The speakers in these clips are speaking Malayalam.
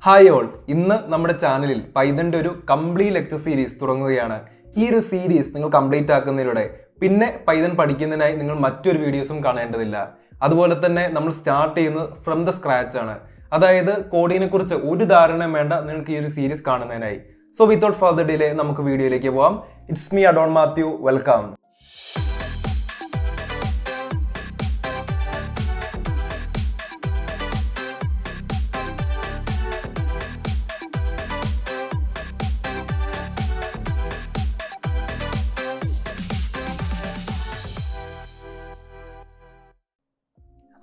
ഹായ് ഓൾ, ഇന്ന് നമ്മുടെ ചാനലിൽ പൈതന്റെ ഒരു കംപ്ലീറ്റ് ലെക്ചർ സീരീസ് തുടങ്ങുകയാണ്. ഈ ഒരു സീരീസ് നിങ്ങൾ കംപ്ലീറ്റ് ആക്കുന്നതിലൂടെ പിന്നെ പൈതൻ പഠിക്കുന്നതിനായി നിങ്ങൾ മറ്റൊരു വീഡിയോസും കാണേണ്ടതില്ല. അതുപോലെ തന്നെ നമ്മൾ സ്റ്റാർട്ട് ചെയ്യുന്നത് ഫ്രം ദ സ്ക്രാച്ച് ആണ്. അതായത് കോഡിനെ കുറിച്ച് ഒരു ധാരണയും വേണ്ട നിങ്ങൾക്ക് ഈ ഒരു സീരീസ് കാണുന്നതിനായി. സോ വിത്തൗട്ട് ഫർദർ ഡിലേ നമുക്ക് വീഡിയോയിലേക്ക് പോവാം. It's me adorn Mathew, welcome.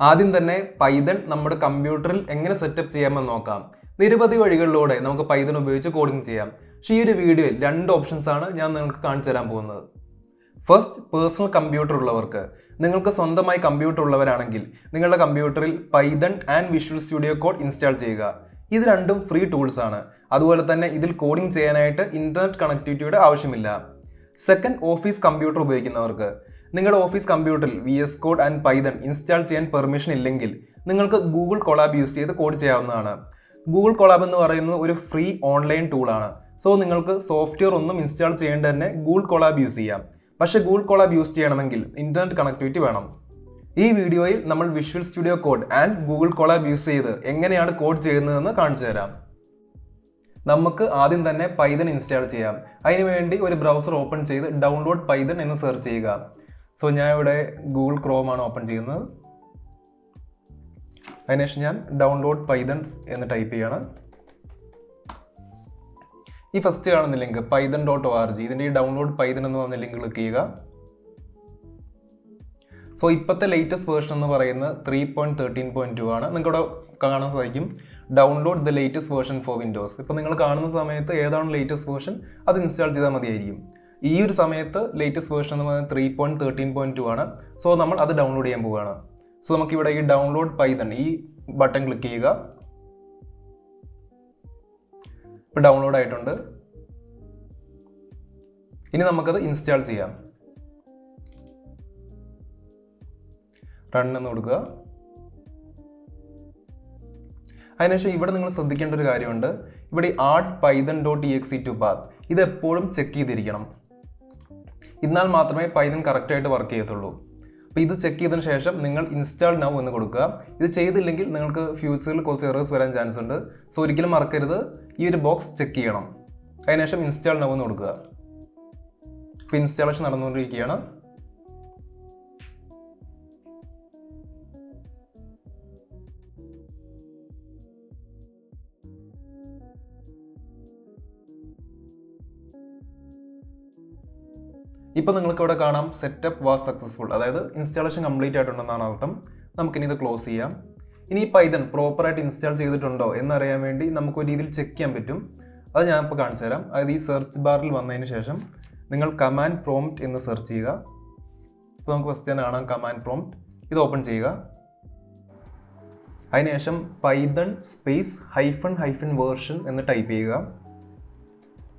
ആദ്യം തന്നെ പൈതൺ നമ്മുടെ കമ്പ്യൂട്ടറിൽ എങ്ങനെ സെറ്റപ്പ് ചെയ്യാമെന്ന് നോക്കാം. നിരവധി വഴികളിലൂടെ നമുക്ക് പൈതൺ ഉപയോഗിച്ച് കോഡിംഗ് ചെയ്യാം. പക്ഷേ ഈ ഒരു വീഡിയോയിൽ 2 ഓപ്ഷൻസ് ആണ് ഞാൻ നിങ്ങൾക്ക് കാണിച്ചു തരാൻ പോകുന്നത്. ഫസ്റ്റ്, പേഴ്സണൽ കമ്പ്യൂട്ടർ ഉള്ളവർക്ക്. നിങ്ങൾക്ക് സ്വന്തമായി കമ്പ്യൂട്ടർ ഉള്ളവരാണെങ്കിൽ നിങ്ങളുടെ കമ്പ്യൂട്ടറിൽ Python and visual studio code install ചെയ്യുക. ഇത് രണ്ടും ഫ്രീ ടൂൾസ് ആണ്. അതുപോലെ തന്നെ ഇതിൽ കോഡിംഗ് ചെയ്യാനായിട്ട് ഇന്റർനെറ്റ് കണക്ടിവിറ്റിയുടെ ആവശ്യമില്ല. സെക്കൻഡ്, ഓഫീസ് കമ്പ്യൂട്ടർ ഉപയോഗിക്കുന്നവർക്ക്. നിങ്ങളുടെ ഓഫീസ് കമ്പ്യൂട്ടറിൽ VS code and Python install ചെയ്യാൻ പെർമിഷൻ ഇല്ലെങ്കിൽ നിങ്ങൾക്ക് ഗൂഗിൾ കൊളാബ് യൂസ് ചെയ്ത് കോഡ് ചെയ്യാവുന്നതാണ്. ഗൂഗിൾ കൊളാബ് എന്ന് പറയുന്നത് ഒരു ഫ്രീ ഓൺലൈൻ ടൂളാണ്. സോ നിങ്ങൾക്ക് സോഫ്റ്റ്വെയർ ഒന്നും ഇൻസ്റ്റാൾ ചെയ്യേണ്ട തന്നെ ഗൂഗിൾ കൊളാബ് യൂസ് ചെയ്യാം. പക്ഷേ ഗൂഗിൾ കൊളാബ് യൂസ് ചെയ്യണമെങ്കിൽ ഇന്റർനെറ്റ് കണക്ടിവിറ്റി വേണം. ഈ വീഡിയോയിൽ നമ്മൾ visual studio code and Google collab use ചെയ്ത് എങ്ങനെയാണ് കോഡ് ചെയ്യുന്നതെന്ന് കാണിച്ചു തരാം. നമുക്ക് ആദ്യം തന്നെ പൈതൺ ഇൻസ്റ്റാൾ ചെയ്യാം. അതിനുവേണ്ടി ഒരു ബ്രൗസർ ഓപ്പൺ ചെയ്ത് ഡൗൺലോഡ് പൈതൺ എന്ന് സെർച്ച് ചെയ്യുക. സോ ഞാൻ ഇവിടെ ഗൂഗിൾ ക്രോം ആണ് ഓപ്പൺ ചെയ്യുന്നത്. അതിനുശേഷം ഞാൻ ഡൗൺലോഡ് പൈതൺ എന്ന് ടൈപ്പ് ചെയ്യാണ്. ഈ ഫസ്റ്റ് കാണുന്ന ലിങ്ക് python.org, ഇതിൻ്റെ ഈ ഡൗൺലോഡ് പൈതൺ എന്ന് പറഞ്ഞ ലിങ്ക് ക്ലിക്ക് ചെയ്യുക. സോ ഇപ്പോഴത്തെ ലേറ്റസ്റ്റ് വേർഷൻ എന്ന് പറയുന്നത് 3.13.2 ആണ്. നിങ്ങൾക്ക് ഇവിടെ കാണാൻ സാധിക്കും download the latest version for Windows. ഇപ്പോൾ നിങ്ങൾ കാണുന്ന സമയത്ത് ഏതാണ് ലേറ്റസ്റ്റ് വേർഷൻ അത് ഇൻസ്റ്റാൾ ചെയ്താൽ മതിയായിരിക്കും. ഈ ഒരു സമയത്ത് ലേറ്റസ്റ്റ് വേർഷൻ എന്ന് പറയുന്നത് 3.13.2 ആണ്. സോ നമ്മൾ അത് ഡൗൺലോഡ് ചെയ്യാൻ പോവുകയാണ്. സോ നമുക്കിവിടെ ഈ ഡൗൺലോഡ് പൈതൺ ഈ ബട്ടൺ ക്ലിക്ക് ചെയ്യുക. ഇപ്പോൾ ഡൗൺലോഡ് ആയിട്ടുണ്ട്. ഇനി നമുക്കത് ഇൻസ്റ്റാൾ ചെയ്യാം. റൺ എന്ന് കൊടുക്കുക. അതിനുശേഷം ഇവിടെ നിങ്ങൾ ശ്രദ്ധിക്കേണ്ട ഒരു കാര്യമുണ്ട്. ഇവിടെ add python.exe to path ഇത് എപ്പോഴും ചെക്ക് ചെയ്തിരിക്കണം. എന്നാൽ മാത്രമേ പൈതൺ കറക്റ്റായിട്ട് വർക്ക് ചെയ്യത്തുള്ളൂ. അപ്പോൾ ഇത് ചെക്ക് ചെയ്തതിന് ശേഷം നിങ്ങൾ ഇൻസ്റ്റാൾ നൗ എന്ന് കൊടുക്കുക. ഇത് ചെയ്തില്ലെങ്കിൽ നിങ്ങൾക്ക് ഫ്യൂച്ചറിൽ കുറച്ച് എറേഴ്സ് വരാൻ ചാൻസ് ഉണ്ട്. സോ ഒരിക്കലും മറക്കരുത്, ഈ ഒരു ബോക്സ് ചെക്ക് ചെയ്യണം. അതിനുശേഷം ഇൻസ്റ്റാൾ നൗ എന്ന് കൊടുക്കുക. ഇപ്പോൾ ഇൻസ്റ്റാളേഷൻ നടന്നുകൊണ്ടിരിക്കുകയാണ്. ഇപ്പോൾ നിങ്ങൾക്ക് ഇവിടെ കാണാം സെറ്റപ്പ് വാസ് സക്സസ്ഫുൾ, അതായത് ഇൻസ്റ്റാളേഷൻ കംപ്ലീറ്റ് ആയിട്ടുണ്ടെന്നാണ് അർത്ഥം. നമുക്കിനി ഇത് ക്ലോസ് ചെയ്യാം. ഇനി ഈ പൈതൺ പ്രോപ്പറായിട്ട് ഇൻസ്റ്റാൾ ചെയ്തിട്ടുണ്ടോ എന്നറിയാൻ വേണ്ടി നമുക്ക് ഒരു രീതിയിൽ ചെക്ക് ചെയ്യാൻ പറ്റും. അത് ഞാൻ ഇപ്പോൾ കാണിച്ചു തരാം. അതായത് ഈ സെർച്ച് ബാറിൽ വന്നതിന് ശേഷം നിങ്ങൾ കമാൻഡ് പ്രോംപ്റ്റ് എന്ന് സെർച്ച് ചെയ്യുക. ഇപ്പോൾ നമുക്ക് ഫസ്റ്റ് തന്നെ കാണാം കമാൻഡ് പ്രോംപ്റ്റ്. ഇത് ഓപ്പൺ ചെയ്യുക. അതിനുശേഷം പൈതൺ സ്പേസ് -- വേർഷൻ എന്ന് ടൈപ്പ് ചെയ്യുക.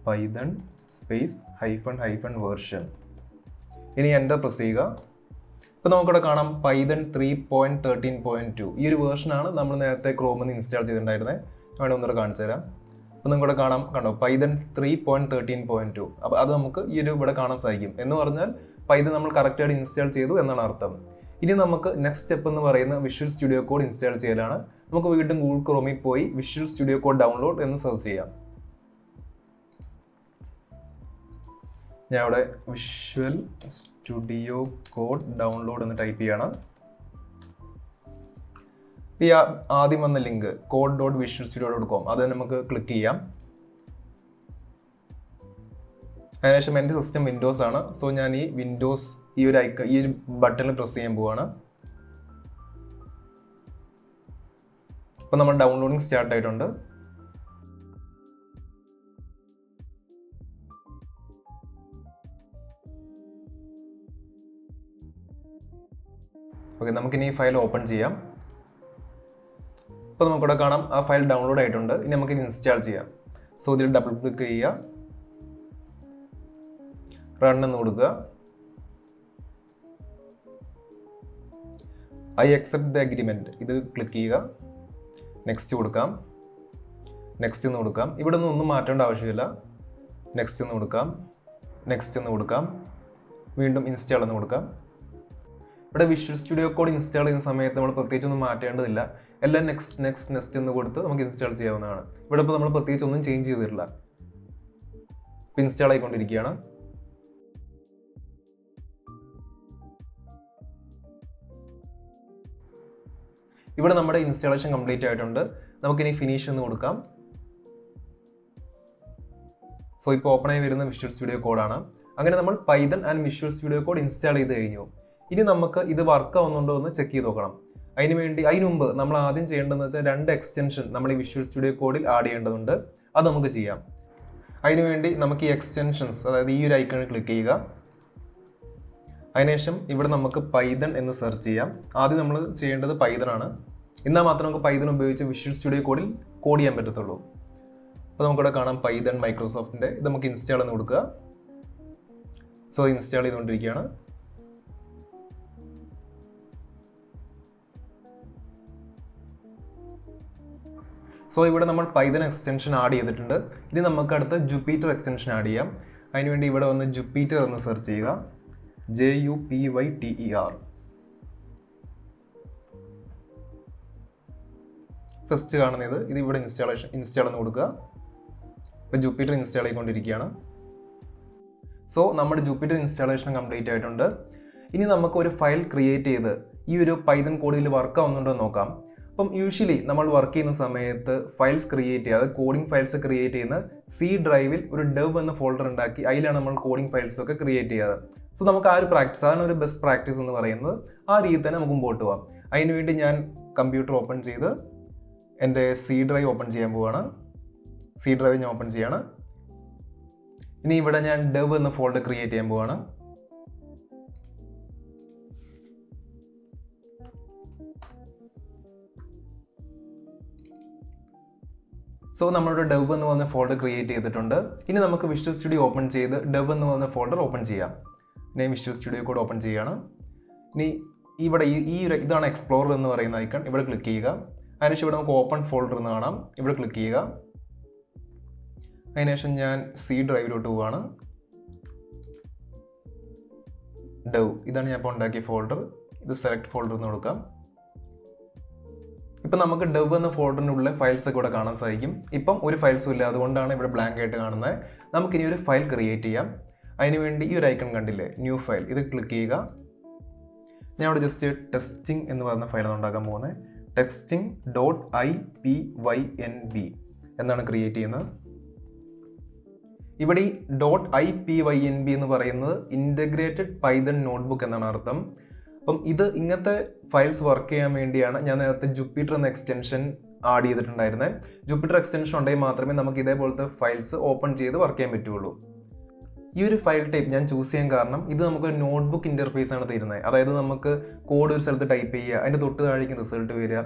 Python space -- version. ഇനി എൻ്റർ പ്രസ് ചെയ്യുക. ഇപ്പോൾ നമുക്കിവിടെ കാണാം പൈതൺ 3.13.2 ഈ ഒരു വേർഷനാണ് നമ്മൾ നേരത്തെ ക്രോമിൽ നിന്ന് ഇൻസ്റ്റാൾ ചെയ്തിട്ടുണ്ടായിരുന്നത്. വേണമെങ്കിൽ ഒന്നുകൂടെ കാണിച്ചു തരാം. അപ്പോൾ നിങ്ങൾക്കിവിടെ കാണാം, കണ്ടോ, പൈതൺ 3.13.2. അപ്പോൾ അത് നമുക്ക് ഈ ഒരു ഇവിടെ കാണാൻ സാധിക്കും. എന്ന് പറഞ്ഞാൽ പൈതൺ നമ്മൾ കറക്റ്റായിട്ട് ഇൻസ്റ്റാൾ ചെയ്തു എന്നാണ് അർത്ഥം. ഇനി നമുക്ക് നെക്സ്റ്റ് സ്റ്റെപ്പ് എന്ന് പറയുന്നത് വിഷ്വൽ സ്റ്റുഡിയോ കോഡ് ഇൻസ്റ്റാൾ ചെയ്യലാണ്. നമുക്ക് വീണ്ടും ഗൂഗിൾ ക്രോമിൽ പോയി വിഷ്വൽ സ്റ്റുഡിയോ കോഡ് ഡൗൺലോഡ് എന്ന് സെർച്ച് ചെയ്യാം. ഞാൻ ഇവിടെ വിഷ്വൽ സ്റ്റുഡിയോ കോഡ് ഡൗൺലോഡ് എന്ന് ടൈപ്പ് ചെയ്യാണ്. ഈ ആദ്യം വന്ന ലിങ്ക് code.visualstudio.com അത് നമുക്ക് ക്ലിക്ക് ചെയ്യാം. അതിനുശേഷം എൻ്റെ സിസ്റ്റം വിൻഡോസ് ആണ്. സോ ഞാൻ ഈ വിൻഡോസ് ഈ ഒരു ബട്ടണിൽ പ്രസ് ചെയ്യാൻ പോവാണ്. അപ്പോൾ നമ്മൾ ഡൗൺലോഡിങ് സ്റ്റാർട്ട് ആയിട്ടുണ്ട്. ഓക്കെ, നമുക്കിനി ഈ ഫയൽ ഓപ്പൺ ചെയ്യാം. ഇപ്പോൾ നമുക്കിവിടെ കാണാം ആ ഫയൽ ഡൗൺലോഡ് ആയിട്ടുണ്ട്. ഇനി നമുക്കിത് ഇൻസ്റ്റാൾ ചെയ്യാം. സോ ഇതിൽ ഡബിൾ ക്ലിക്ക് ചെയ്യുക. റൺ എന്ന് കൊടുക്കുക. ഐ അക്സെപ്റ്റ് ദ അഗ്രിമെൻറ്റ് ഇത് ക്ലിക്ക് ചെയ്യുക. നെക്സ്റ്റ് കൊടുക്കാം. നെക്സ്റ്റ് എന്ന് കൊടുക്കാം. ഇവിടെ നിന്ന് ഒന്നും മാറ്റേണ്ട ആവശ്യമില്ല. നെക്സ്റ്റ് എന്ന് കൊടുക്കാം. നെക്സ്റ്റ് എന്ന് കൊടുക്കാം. വീണ്ടും ഇൻസ്റ്റാൾ എന്ന് കൊടുക്കാം. ഇവിടെ വിഷ്വൽ സ്റ്റുഡിയോ കോഡ് ഇൻസ്റ്റാൾ ചെയ്യുന്ന സമയത്ത് നമ്മൾ പ്രത്യേകിച്ചൊന്നും മാറ്റേണ്ടതില്ല. എല്ലാം നെക്സ്റ്റ് എന്ന് കൊടുത്ത് നമുക്ക് ഇൻസ്റ്റാൾ ചെയ്യാവുന്നതാണ്. ഇവിടെ ഇപ്പോൾ നമ്മൾ പ്രത്യേകിച്ച് ഒന്നും ചേഞ്ച് ചെയ്തിട്ടില്ല. ഇപ്പോൾ ഇൻസ്റ്റാൾ ആയിക്കൊണ്ടിരിക്കുകയാണ്. ഇവിടെ നമ്മുടെ ഇൻസ്റ്റാളേഷൻ കംപ്ലീറ്റ് ആയിട്ടുണ്ട്. നമുക്കിനി ഫിനിഷ് എന്ന് കൊടുക്കാം. സോ ഇപ്പോൾ ഓപ്പൺ ആയി വരുന്ന വിഷ്വൽ സ്റ്റുഡിയോ കോഡാണ്. അങ്ങനെ നമ്മൾ Python and visual studio code install ചെയ്ത് കഴിഞ്ഞു. ഇനി നമുക്ക് ഇത് വർക്ക് ആവുന്നുണ്ടോ എന്ന് ചെക്ക് ചെയ്ത് നോക്കണം. അതിന് മുമ്പ് നമ്മൾ ആദ്യം ചെയ്യേണ്ടതെന്ന് വെച്ചാൽ 2 എക്സ്റ്റൻഷൻ നമ്മൾ ഈ വിഷ്വൽ സ്റ്റുഡിയോ കോഡിൽ ആഡ് ചെയ്യേണ്ടതുണ്ട്. അത് നമുക്ക് ചെയ്യാം. അതിനുവേണ്ടി നമുക്ക് ഈ എക്സ്റ്റൻഷൻസ്, അതായത് ഈ ഒരു ഐക്കണിൽ ക്ലിക്ക് ചെയ്യുക. അതിനുശേഷം ഇവിടെ നമുക്ക് പൈതൺ എന്ന് സെർച്ച് ചെയ്യാം. ആദ്യം നമ്മൾ ചെയ്യേണ്ടത് പൈതൺ ആണ്. എന്നാൽ മാത്രമേ നമുക്ക് പൈതൺ ഉപയോഗിച്ച് വിഷ്വൽ സ്റ്റുഡിയോ കോഡിൽ കോഡ് ചെയ്യാൻ പറ്റത്തുള്ളൂ. അപ്പോൾ നമുക്കിവിടെ കാണാം പൈതൺ മൈക്രോസോഫ്റ്റിൻ്റെ. ഇത് നമുക്ക് ഇൻസ്റ്റാൾ എന്ന് കൊടുക്കുക. സോ ഇൻസ്റ്റാൾ ചെയ്തുകൊണ്ടിരിക്കുകയാണ്. സോ ഇവിടെ നമ്മൾ പൈതൺ എക്സ്റ്റൻഷൻ ആഡ് ചെയ്തിട്ടുണ്ട്. ഇനി നമുക്ക് അടുത്ത ജുപ്പിറ്റർ എക്സ്റ്റൻഷൻ ആഡ് ചെയ്യാം. അതിനുവേണ്ടി ഇവിടെ വന്ന് ജുപ്പിറ്റർ എന്ന് സെർച്ച് ചെയ്യുക. JUPYTER. ഫസ്റ്റ് കാണുന്നത് ഇത് ഇവിടെ ഇൻസ്റ്റാൾ എന്ന് കൊടുക്കുക. ഇപ്പോൾ ജുപ്പിറ്റർ ഇൻസ്റ്റാൾ ചെയ്തുകൊണ്ടിരിക്കുകയാണ്. സോ നമ്മുടെ ജുപ്പിറ്റർ ഇൻസ്റ്റാളേഷൻ കംപ്ലീറ്റ് ആയിട്ടുണ്ട്. ഇനി നമുക്ക് ഒരു ഫയൽ ക്രിയേറ്റ് ചെയ്ത് ഈ ഒരു പൈതൺ കോഡിൽ വർക്ക് ആവുന്നുണ്ടോ എന്ന് നോക്കാം. അപ്പം യൂഷ്വലി നമ്മൾ വർക്ക് ചെയ്യുന്ന സമയത്ത് ഫയൽസ് ക്രിയേറ്റ് ചെയ്യുക, അതായത് കോഡിംഗ് ഫയൽസ് ക്രിയേറ്റ് ചെയ്യുന്ന C ഡ്രൈവിൽ ഒരു dev എന്ന ഫോൾഡർ ഉണ്ടാക്കി അതിലാണ് നമ്മൾ കോഡിംഗ് ഫയൽസ് ഒക്കെ ക്രിയേറ്റ് ചെയ്യാറ്. സോ നമുക്ക് ആ ഒരു പ്രാക്ടീസ്, അതാണ് ഒരു ബെസ്റ്റ് പ്രാക്ടീസ് എന്ന് പറയുന്നത്. ആ രീതിയിൽ തന്നെ നമുക്ക് മുമ്പോട്ട് പോകാം. അതിനുവേണ്ടി ഞാൻ കമ്പ്യൂട്ടർ ഓപ്പൺ ചെയ്ത് എൻ്റെ C ഡ്രൈവ് ഓപ്പൺ ചെയ്യാൻ പോവുകയാണ്. C ഡ്രൈവ് ഞാൻ ഓപ്പൺ ചെയ്യാണ്. ഇനി ഇവിടെ ഞാൻ dev എന്ന ഫോൾഡർ ക്രിയേറ്റ് ചെയ്യാൻ പോവുകയാണ്. സോ നമ്മളുടെ dev എന്ന് പറഞ്ഞ ഫോൾഡർ ക്രിയേറ്റ് ചെയ്തിട്ടുണ്ട്. ഇനി നമുക്ക് വിഷ്വൽ സ്റ്റുഡിയോ ഓപ്പൺ ചെയ്ത് dev എന്ന് പറഞ്ഞ ഫോൾഡർ ഓപ്പൺ ചെയ്യാം. ഇനി വിഷ്വൽ സ്റ്റുഡിയോ കോഡ് ഓപ്പൺ ചെയ്യുകയാണ്. ഇനി ഇവിടെ ഇതാണ് എക്സ്പ്ലോറർ എന്ന് പറയുന്ന ഐക്കൺ. ഇവിടെ ക്ലിക്ക് ചെയ്യുക. അതിനുശേഷം ഇവിടെ നമുക്ക് ഓപ്പൺ ഫോൾഡർ എന്ന് കാണാം. ഇവിടെ ക്ലിക്ക് ചെയ്യുക. അതിനുശേഷം ഞാൻ C ഡ്രൈവിലോട്ട് പോവുകയാണ്. dev ഇതാണ് ഞാൻ ഇപ്പോൾ ഉണ്ടാക്കിയ ഫോൾഡർ. ഇത് സെലക്ട് ഫോൾഡർ എന്ന് കൊടുക്കാം. ഇപ്പം നമുക്ക് dev എന്ന ഫോൾഡറിനുള്ള ഫയൽസ് ഒക്കെ ഇവിടെ കാണാൻ സാധിക്കും. ഇപ്പം ഒരു ഫയൽസും ഇല്ല, അതുകൊണ്ടാണ് ഇവിടെ ബ്ലാങ്ക് ആയിട്ട് കാണുന്നത്. നമുക്കിനി ഒരു ഫയൽ ക്രിയേറ്റ് ചെയ്യാം. അതിനുവേണ്ടി ഈ ഒരു ഐക്കൺ കണ്ടില്ലേ, ന്യൂ ഫയൽ, ഇത് ക്ലിക്ക് ചെയ്യുക. ഞാൻ ഇവിടെ ജസ്റ്റ് ടെസ്റ്റിംഗ് എന്ന് പറയുന്ന ഫയലാണ് ഉണ്ടാക്കാൻ പോകുന്നത്. testing.ipynb എന്നാണ് ക്രിയേറ്റ് ചെയ്യുന്നത്. ഇവിടെ ഈ .ipynb എന്ന് പറയുന്നത് ഇൻ്റഗ്രേറ്റഡ് പൈതൺ നോട്ട്ബുക്ക് എന്നാണ് അർത്ഥം. അപ്പം ഇത് ഇങ്ങനത്തെ ഫയൽസ് വർക്ക് ചെയ്യാൻ വേണ്ടിയാണ് ഞാൻ നേരത്തെ ജുപ്പിറ്റർ എന്ന എക്സ്റ്റൻഷൻ ആഡ് ചെയ്തിട്ടുണ്ടായിരുന്നത്. ജുപ്പിറ്റർ എക്സ്റ്റൻഷൻ ഉണ്ടെങ്കിൽ മാത്രമേ നമുക്ക് ഇതേപോലത്തെ ഫയൽസ് ഓപ്പൺ ചെയ്ത് വർക്ക് ചെയ്യാൻ പറ്റുള്ളൂ. ഈ ഒരു ഫയൽ ടൈപ്പ് ഞാൻ ചൂസ് ചെയ്യാൻ കാരണം ഇത് നമുക്ക് നോട്ട്ബുക്ക് ഇൻ്റർഫേസ് ആണ് തരുന്നത്. അതായത് നമുക്ക് കോഡ് ഒരു സ്ഥലത്ത് ടൈപ്പ് ചെയ്യുക, അതിൻ്റെ തൊട്ട് താഴേക്ക് റിസൾട്ട് വരിക,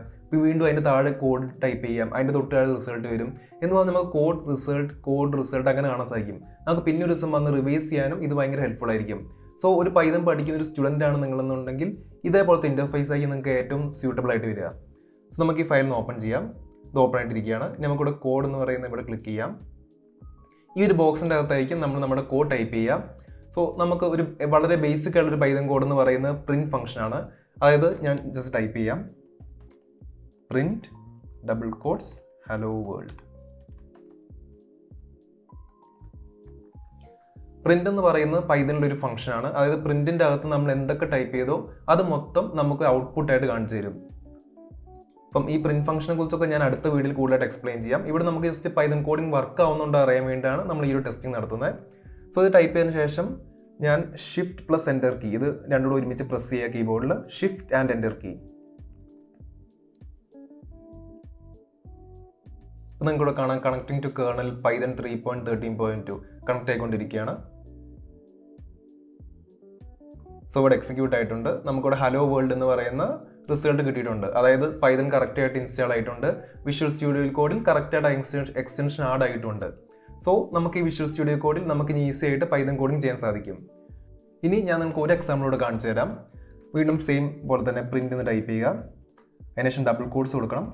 വീണ്ടും അതിൻ്റെ താഴെ കോഡ് ടൈപ്പ് ചെയ്യാം, അതിൻ്റെ തൊട്ട് താഴെ റിസൾട്ട് വരും എന്ന് പറഞ്ഞാൽ നമുക്ക് കോഡ് റിസൾട്ട് അങ്ങനെ കാണാൻ സാധിക്കും. നമുക്ക് പിന്നെ ഒരു ദിവസം വന്ന് റിവൈസ് ചെയ്യാനും ഇത് ഭയങ്കര ഹെൽപ്ഫുൾ ആയിരിക്കും. സോ ഒരു പൈതൺ പഠിക്കുന്ന ഒരു സ്റ്റുഡൻ്റ് ആണ് നിങ്ങളെന്നുണ്ടെങ്കിൽ ഇതേപോലത്തെ ഇൻ്റർഫേസ് ആയി നിങ്ങൾക്ക് ഏറ്റവും സ്യൂട്ടബിൾ ആയിട്ട് വരിക. സോ നമുക്ക് ഈ ഫയൽ ഓപ്പൺ ചെയ്യാം. ഇത് ഓപ്പൺ ആയിട്ടിരിക്കുകയാണ്. നമുക്കിവിടെ കോഡ് എന്ന് പറയുന്നത് ഇവിടെ ക്ലിക്ക് ചെയ്യാം. ഈ ഒരു ബോക്സിൻ്റെ അകത്തായിരിക്കും നമ്മൾ നമ്മുടെ കോഡ് ടൈപ്പ് ചെയ്യാം. സോ നമുക്ക് ഒരു വളരെ ബേസിക് ആയിട്ടുള്ളൊരു പൈതൺ കോഡ് എന്ന് പറയുന്നത് പ്രിൻറ്റ് ഫംഗ്ഷനാണ്. അതായത് ഞാൻ ജസ്റ്റ് ടൈപ്പ് ചെയ്യാം, print double quotes hello world. Print എന്ന് പറയുന്നത് പൈതണിലെ ഒരു ഫംഗ്ഷനാണ്. അതായത് പ്രിന്റിൻ്റെ അകത്ത് നമ്മൾ എന്തൊക്കെ ടൈപ്പ് ചെയ്തോ അത് മൊത്തം നമുക്ക് ഔട്ട്പുട്ടായിട്ട് കാണിച്ചു തരും. അപ്പം ഈ പ്രിന്റ് ഫംഗ്ഷനെ കുറിച്ചൊക്കെ ഞാൻ അടുത്ത വീഡിയോയിൽ കൂടുതലായിട്ട് എക്സ്പ്ലെയിൻ ചെയ്യാം. ഇവിടെ നമുക്ക് ജസ്റ്റ് പൈതൺ കോഡിംഗ് വർക്ക് ആവുന്നുണ്ടോ അറിയാൻ വേണ്ടിയാണ് നമ്മൾ ഈ ഒരു ടെസ്റ്റിംഗ് നടത്തുന്നത്. സോ ഇത് ടൈപ്പ് ചെയ്തതിന് ശേഷം ഞാൻ Shift+ Enter കീ, ഇത് രണ്ടും കൂടെ ഒരുമിച്ച് പ്രസ് ചെയ്യുക കീബോർഡിൽ, Shift and Enter കീ. അപ്പോൾ നിങ്ങൾക്കിവിടെ കാണാം connecting to kernel Python 3.13.2 connect ആയിക്കൊണ്ടിരിക്കുകയാണ്. സോ ഇവിടെ എക്സിക്യൂട്ട് ആയിട്ടുണ്ട്. നമുക്കിവിടെ ഹലോ വേൾഡ് എന്ന് പറയുന്ന റിസൾട്ട് കിട്ടിയിട്ടുണ്ട്. അതായത് പൈതൺ കറക്റ്റായിട്ട് ഇൻസ്റ്റാൾ ആയിട്ടുണ്ട്. വിഷ്വൽ സ്റ്റുഡിയോ കോഡിൽ കറക്റ്റായിട്ട് എക്സ്റ്റൻഷൻ ആഡ് ആയിട്ടുണ്ട്. സോ നമുക്ക് ഈ വിഷ്വൽ സ്റ്റുഡിയോ കോഡിൽ നമുക്ക് ഈസി ആയിട്ട് പൈതൺ കോഡിംഗ് ചെയ്യാൻ സാധിക്കും. ഇനി ഞാൻ നിങ്ങൾക്ക് ഒരു എക്സാമ്പിളോട് കാണിച്ചു തരാം. വീണ്ടും സെയിം പോലെ തന്നെ പ്രിന്റ് എന്ന് ടൈപ്പ് ചെയ്യുക. അതിനുശേഷം ഡബിൾ കോട്ട്സ് കൊടുക്കണം.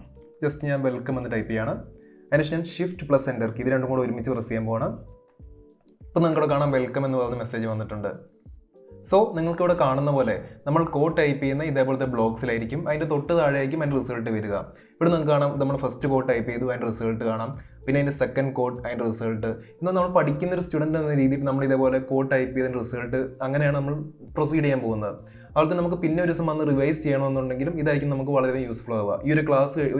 ജസ്റ്റ് ഞാൻ വെൽക്കം എന്ന് ടൈപ്പ് ചെയ്യാണ്. അതിനുശേഷം ഞാൻ ഷിഫ്റ്റ് പ്ലസ് എൻ്റർ കീ ഇത് രണ്ടും കൂടെ ഒരുമിച്ച് പ്രസ് ചെയ്യാൻ പോവാണ്. ഇപ്പോൾ നിങ്ങൾക്കിവിടെ കാണാം വെൽക്കം എന്ന് പറയുന്ന മെസ്സേജ് വന്നിട്ടുണ്ട്. സോ നിങ്ങൾക്കിവിടെ കാണുന്ന പോലെ നമ്മൾ കോഡ് ടൈപ്പ് ചെയ്യുന്ന ഇതേപോലത്തെ ബ്ലോക്സിലായിരിക്കും. അതിൻ്റെ തൊട്ട് താഴെയായിരിക്കും അതിൻ്റെ റിസൾട്ട് വരിക. ഇവിടെ നിങ്ങൾക്ക് കാണാം നമ്മൾ ഫസ്റ്റ് കോഡ് ടൈപ്പ് ചെയ്തു, അതിൻ്റെ റിസൾട്ട് കാണാം. പിന്നെ അതിൻ്റെ സെക്കൻഡ് കോഡ്, അതിൻ്റെ റിസൾട്ട്. ഇന്ന് നമ്മൾ പഠിക്കുന്ന ഒരു സ്റ്റുഡൻറ്റ് എന്ന രീതിയിൽ നമ്മൾ ഇതേപോലെ കോഡ് ടൈപ്പ് ചെയ്തതിൻ്റെ റിസൾട്ട് അങ്ങനെയാണ് നമ്മൾ പ്രൊസീഡ് ചെയ്യാൻ പോകുന്നത്. അതുപോലെ തന്നെ നമുക്ക് പിന്നെ ഒരു ദിവസം വന്ന് റിവൈസ് ചെയ്യണമെന്നുണ്ടെങ്കിലും ഇതായിരിക്കും നമുക്ക് വളരെ യൂസ്ഫുൾ ആവുക. ഈ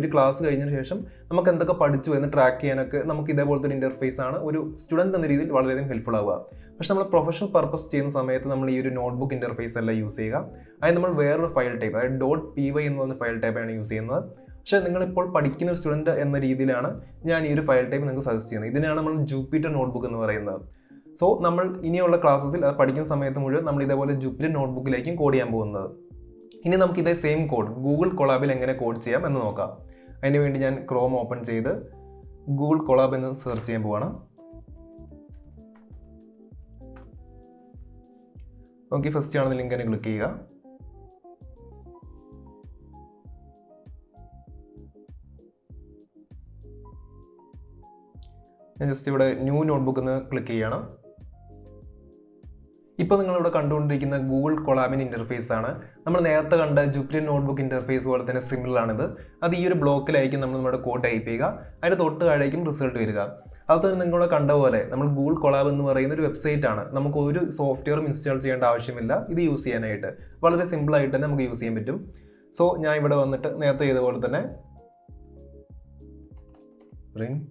ഒരു ക്ലാസ് കഴിഞ്ഞതിന് ശേഷം നമുക്ക് എന്തൊക്കെ പഠിച്ചു എന്ന് ട്രാക്ക് ചെയ്യാനൊക്കെ നമുക്ക് ഇതേപോലത്തെ ഒരു ഇൻ്റർഫേസ് ആണ് ഒരു സ്റ്റുഡൻറ്റ് എന്ന രീതിയിൽ വളരെയധികം ഹെൽപ്ഫുൾ ആവുക. പക്ഷേ നമ്മൾ പ്രൊഫഷണൽ പർപ്പസ് ചെയ്യുന്ന സമയത്ത് നമ്മൾ ഈ ഒരു നോട്ട്ബുക്ക് ഇൻ്റർഫേസ് അല്ല യൂസ് ചെയ്യുക. അതിന് നമ്മൾ വേറൊരു ഫയൽ ടൈപ്പ്, അതായത് .py എന്ന് പറഞ്ഞ ഫയൽ ടൈപ്പാണ് യൂസ് ചെയ്യുന്നത്. പക്ഷേ നിങ്ങളിപ്പോൾ പഠിക്കുന്ന ഒരു സ്റ്റുഡൻറ്റ് എന്ന രീതിയിലാണ് ഞാൻ ഈ ഒരു ഫയൽ ടൈപ്പ് നിങ്ങൾക്ക് സജസ്റ്റ് ചെയ്യുന്നത്. ഇതിനാണ് നമ്മൾ ജൂപ്പിറ്റർ നോട്ട്ബുക്ക് എന്ന് പറയുന്നത്. സോ നമ്മൾ ഇനിയുള്ള ക്ലാസ്സസിൽ അത് പഠിക്കുന്ന സമയത്ത് മുഴുവൻ നമ്മൾ ഇതേപോലെ ജൂപ്പിറ്റർ നോട്ട്ബുക്കിലേക്കും കോഡ് ചെയ്യാൻ പോകുന്നത്. ഇനി നമുക്ക് ഇതേ സെയിം കോഡ് ഗൂഗിൾ കൊളാബിൽ എങ്ങനെ കോഡ് ചെയ്യാം എന്ന് നോക്കാം. അതിന് വേണ്ടി ഞാൻ ക്രോം ഓപ്പൺ ചെയ്ത് ഗൂഗിൾ കൊളാബ് എന്ന് സെർച്ച് ചെയ്യാൻ പോവാണ്. ഓക്കെ, ഫസ്റ്റ് ആണെന്ന് ലിങ്ക് തന്നെ ക്ലിക്ക് ചെയ്യുക. ഞാൻ ജസ്റ്റ് ഇവിടെ ന്യൂ നോട്ട്ബുക്ക് എന്ന് ക്ലിക്ക് ചെയ്യണം. ഇപ്പോൾ നിങ്ങളിവിടെ കണ്ടുകൊണ്ടിരിക്കുന്ന ഗൂഗിൾ കൊളാബിൻ്റെ ഇൻ്റർഫേസ് ആണ്. നമ്മൾ നേരത്തെ കണ്ട ജൂപ്പിറ്റർ നോട്ട്ബുക്ക് ഇൻ്റർഫേസ് പോലെ തന്നെ സിമിലർ ആണിത്. അത് ഈ ഒരു ബ്ലോക്കിലായിരിക്കും നമ്മൾ നമ്മുടെ കോഡ് ടൈപ്പ് ചെയ്യുക. അതിന് തൊട്ട് താഴേക്കും റിസൾട്ട് വരിക. അതുപോലെ നിങ്ങളിവിടെ കണ്ട പോലെ നമ്മൾ ഗൂഗിൾ കൊളാബ് എന്ന് പറയുന്ന ഒരു വെബ്സൈറ്റ് ആണ്. നമുക്ക് ഒരു സോഫ്റ്റ്വെയറും ഇൻസ്റ്റാൾ ചെയ്യേണ്ട ആവശ്യമില്ല ഇത് യൂസ് ചെയ്യാനായിട്ട്. വളരെ സിമ്പിളായിട്ട് തന്നെ നമുക്ക് യൂസ് ചെയ്യാൻ പറ്റും. സോ ഞാൻ ഇവിടെ വന്നിട്ട് നേരത്തെ ചെയ്ത പോലെ തന്നെ പ്രിന്റ്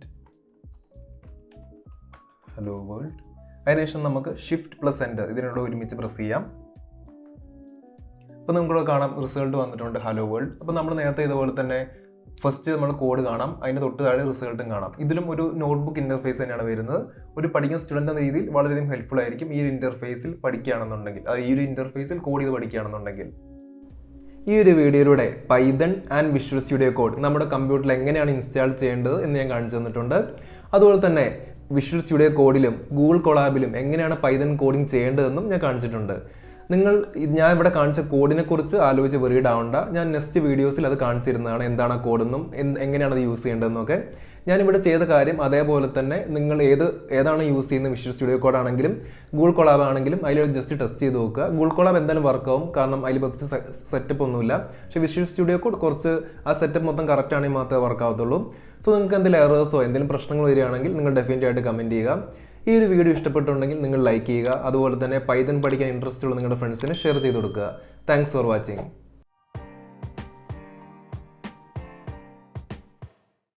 ഹലോ വേൾഡ്, അതിനുശേഷം നമുക്ക് ഷിഫ്റ്റ് പ്ലസ് എൻ്റർ ഇതിനോട് ഒരുമിച്ച് പ്രസ് ചെയ്യാം. അപ്പോൾ നമുക്കിവിടെ കാണാം റിസൾട്ട് വന്നിട്ടുണ്ട് ഹലോ വേൾഡ്. അപ്പോൾ നമ്മൾ നേരത്തെ ഇതുപോലെ തന്നെ ഫസ്റ്റ് നമ്മൾ കോഡ് കാണാം, അതിൻ്റെ തൊട്ട് താഴെ റിസൾട്ടും കാണാം. ഇതിലും ഒരു നോട്ട്ബുക്ക് ഇൻ്റർഫേസ് തന്നെയാണ് വരുന്നത്. ഒരു പഠിക്കുന്ന സ്റ്റുഡൻ്റ് എന്ന രീതിയിൽ വളരെയധികം ഹെൽപ്ഫുൾ ആയിരിക്കും ഈ ഒരു ഇൻ്റർഫേസിൽ പഠിക്കുകയാണെന്നുണ്ടെങ്കിൽ, അത് ഈ ഒരു ഇൻ്റർഫേസിൽ കോഡ് ചെയ്ത് പഠിക്കുകയാണെന്നുണ്ടെങ്കിൽ. ഈ ഒരു വീഡിയോയിലൂടെ Python and visual studio code നമ്മുടെ കമ്പ്യൂട്ടറിൽ എങ്ങനെയാണ് ഇൻസ്റ്റാൾ ചെയ്യേണ്ടത് എന്ന് ഞാൻ കാണിച്ചു തന്നിട്ടുണ്ട്. അതുപോലെ തന്നെ വിഷ്വൽ സ്റ്റുഡിയോ കോഡിലും ഗൂഗിൾ കൊളാബിലും എങ്ങനെയാണ് പൈതൺ കോഡിംഗ് ചെയ്യേണ്ടതെന്നും ഞാൻ കാണിച്ചിട്ടുണ്ട്. ഞാൻ ഇവിടെ കാണിച്ച കോഡിനെ കുറിച്ച് ആലോചിച്ച് വെറീഡ് ആവണ്ട. ഞാൻ നെക്സ്റ്റ് വീഡിയോസിൽ അത് കാണിച്ചിരുന്നതാണ്, എന്താണ് ആ കോഡെന്നും എങ്ങനെയാണ് അത് യൂസ് ചെയ്യേണ്ടതെന്നൊക്കെ. ഞാനിവിടെ ചെയ്ത കാര്യം അതേപോലെ തന്നെ നിങ്ങൾ ഏതാണ് യൂസ് ചെയ്യുന്നത്, വിഷ്വൽ സ്റ്റുഡിയോ കോഡ് ആണെങ്കിലും ഗൂഗിൾ കൊളാബ് ആണെങ്കിലും അതിൽ ജസ്റ്റ് ടെസ്റ്റ് ചെയ്ത് നോക്കുക. ഗൂഗിൾ കൊളാബ് എന്തായാലും വർക്കാവും, കാരണം അതിൽ പ്രത്യേകിച്ച് സെറ്റപ്പ് ഒന്നുമില്ല. പക്ഷേ വിഷ്വൽ സ്റ്റുഡിയോ കോഡ് കുറച്ച് ആ സെറ്റപ്പ് മൊത്തം കറക്റ്റ് ആണെങ്കിൽ മാത്രമേ വർക്കാവത്തുള്ളൂ. സോ നിങ്ങൾക്ക് എന്തെങ്കിലും എറേഴ്സോ എന്തെങ്കിലും പ്രശ്നങ്ങൾ വരികയാണെങ്കിൽ നിങ്ങൾ ഡെഫിനറ്റ് ആയിട്ട് കമൻറ്റ് ചെയ്യുക. ഈ ഒരു വീഡിയോ ഇഷ്ടപ്പെട്ടുണ്ടെങ്കിൽ നിങ്ങൾ ലൈക്ക് ചെയ്യുക. അതുപോലെ തന്നെ പൈതൺ പഠിക്കാൻ ഇൻട്രസ്റ്റ് ഉള്ള നിങ്ങളുടെ ഫ്രണ്ട്സിന് ഷെയർ ചെയ്ത് കൊടുക്കുക. Thanks for watching.